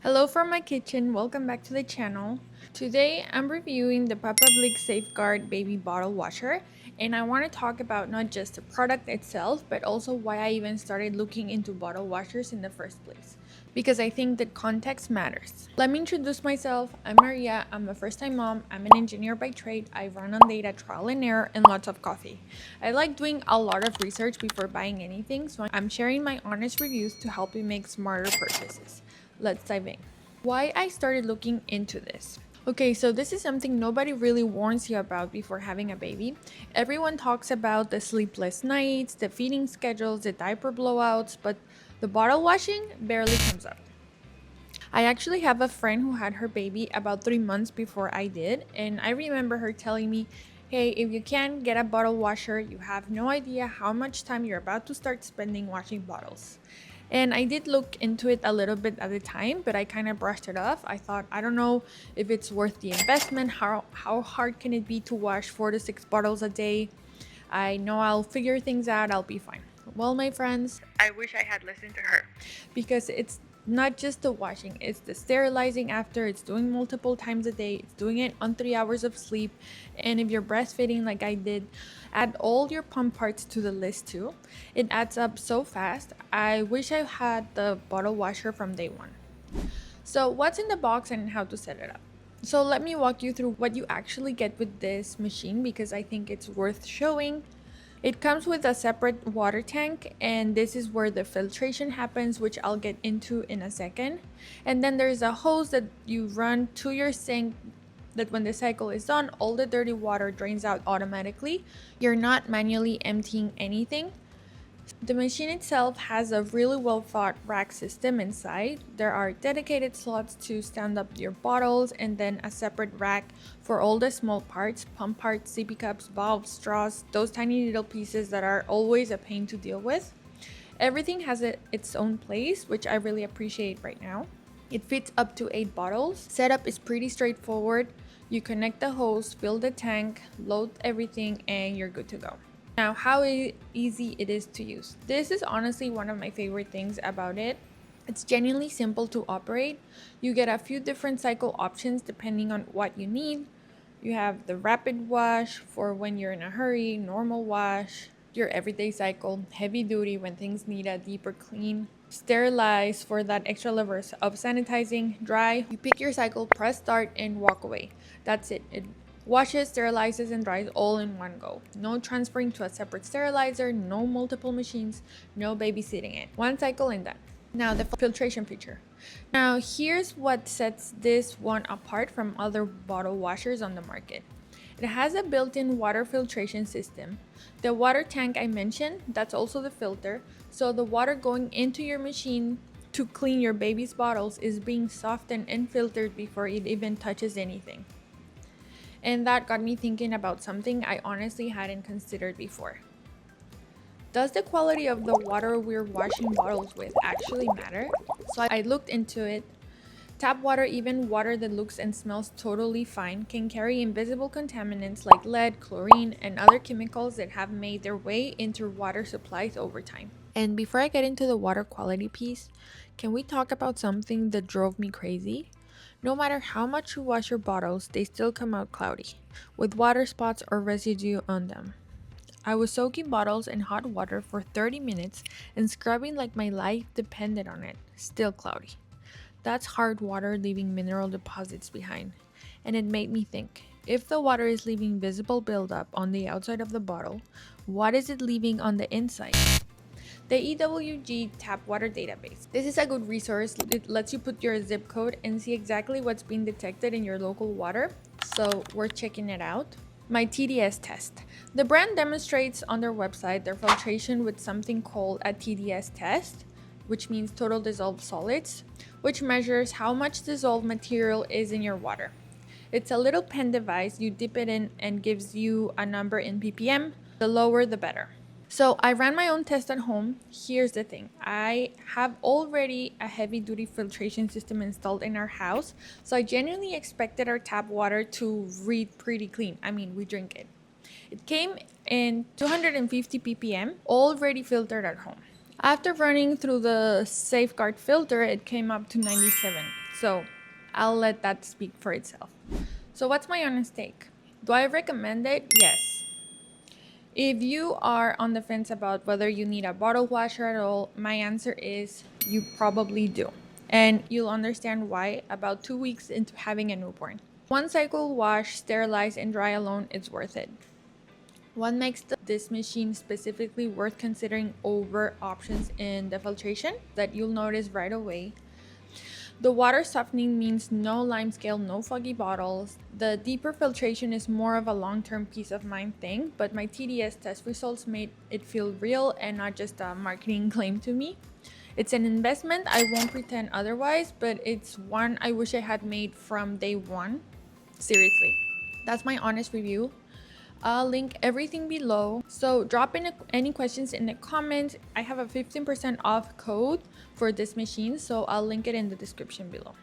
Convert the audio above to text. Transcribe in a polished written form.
Hello from my kitchen, welcome back to the channel. Today I'm reviewing the Papablic Safeguard Baby Bottle Washer, and I want to talk about not just the product itself but also why I even started looking into bottle washers in the first place, because I think that context matters. Let me introduce myself. I'm Maria. I'm a first-time mom. I'm an engineer by trade. I run on data, trial and error, and lots of coffee. I like doing a lot of research before buying anything, so I'm sharing my honest reviews to help you make smarter purchases. Let's dive in. Why I started looking into this. Okay, so this is something nobody really warns you about before having a baby. Everyone talks about the sleepless nights, the feeding schedules, the diaper blowouts, but the bottle washing barely comes up. I actually have a friend who had her baby about 3 months before I did, and I remember her telling me, hey, if you can't get a bottle washer, you have no idea how much time you're about to start spending washing bottles. And I did look into it a little bit at the time, but I kind of brushed it off. I thought, I don't know if it's worth the investment. How hard can it be to wash 4 to 6 bottles a day? I know I'll figure things out, I'll be fine. Well, my friends, I wish I had listened to her, because it's not just the washing, it's the sterilizing after, it's doing multiple times a day, it's doing it on 3 hours of sleep. And if you're breastfeeding like I did, add all your pump parts to the list too. It adds up so fast. I wish I had the bottle washer from day one. So what's in the box and how to set it up? So let me walk you through what you actually get with this machine, because I think it's worth showing. It comes with a separate water tank, and this is where the filtration happens, which I'll get into in a second. And then there's a hose that you run to your sink that when the cycle is done, all the dirty water drains out automatically. You're not manually emptying anything. The machine itself has a really well thought rack system inside. There are dedicated slots to stand up your bottles, and then a separate rack for all the small parts, pump parts, sippy cups, valves, straws, those tiny little pieces that are always a pain to deal with. Everything has its own place, which I really appreciate right now. It fits up to 8 bottles. Setup is pretty straightforward. You connect the hose, fill the tank, load everything, and you're good to go. Now, how easy it is to use. This is honestly one of my favorite things about it. It's genuinely simple to operate. You get a few different cycle options depending on what you need. You have the rapid wash for when you're in a hurry, normal wash, your everyday cycle, heavy duty when things need a deeper clean, sterilize for that extra level of sanitizing, dry. You pick your cycle, press start, and walk away. That's it. It washes, sterilizes, and dries all in one go. No transferring to a separate sterilizer, no multiple machines, no babysitting it. One cycle and done. Now the filtration feature. Now here's what sets this one apart from other bottle washers on the market. It has a built-in water filtration system. The water tank I mentioned, that's also the filter, so the water going into your machine to clean your baby's bottles is being softened and filtered before it even touches anything. And that got me thinking about something I honestly hadn't considered before. Does the quality of the water we're washing bottles with actually matter? So I looked into it. Tap water, even water that looks and smells totally fine, can carry invisible contaminants like lead, chlorine, and other chemicals that have made their way into water supplies over time. And before I get into the water quality piece, can we talk about something that drove me crazy? No matter how much you wash your bottles, they still come out cloudy, with water spots or residue on them. I was soaking bottles in hot water for 30 minutes and scrubbing like my life depended on it, still cloudy. That's hard water leaving mineral deposits behind. And it made me think, if the water is leaving visible buildup on the outside of the bottle, what is it leaving on the inside? The EWG Tap Water Database. This is a good resource. It lets you put your zip code and see exactly what's being detected in your local water, so we're checking it out. My TDS test. The brand demonstrates on their website their filtration with something called a TDS test, which means total dissolved solids, which measures how much dissolved material is in your water. It's a little pen device. You dip it in and gives you a number in ppm. The lower the better. So I ran my own test at home. Here's the thing. I have already a heavy duty filtration system installed in our house. So I genuinely expected our tap water to read pretty clean. I mean, we drink it. It came in 250 ppm, already filtered at home. After running through the safeguard filter, it came up to 97. So I'll let that speak for itself. So what's my honest take? Do I recommend it? Yes. If you are on the fence about whether you need a bottle washer at all, my answer is you probably do. And you'll understand why about 2 weeks into having a newborn. One cycle wash, sterilize, and dry alone, it's worth it. What makes this machine specifically worth considering over options in the filtration that you'll notice right away? The water softening means no lime scale, no foggy bottles. The deeper filtration is more of a long-term peace of mind thing, but my TDS test results made it feel real and not just a marketing claim to me. It's an investment, I won't pretend otherwise, but it's one I wish I had made from day one. Seriously. That's my honest review. I'll link everything below. So drop in any questions in the comments. I have a 15% off code for this machine, so I'll link it in the description below.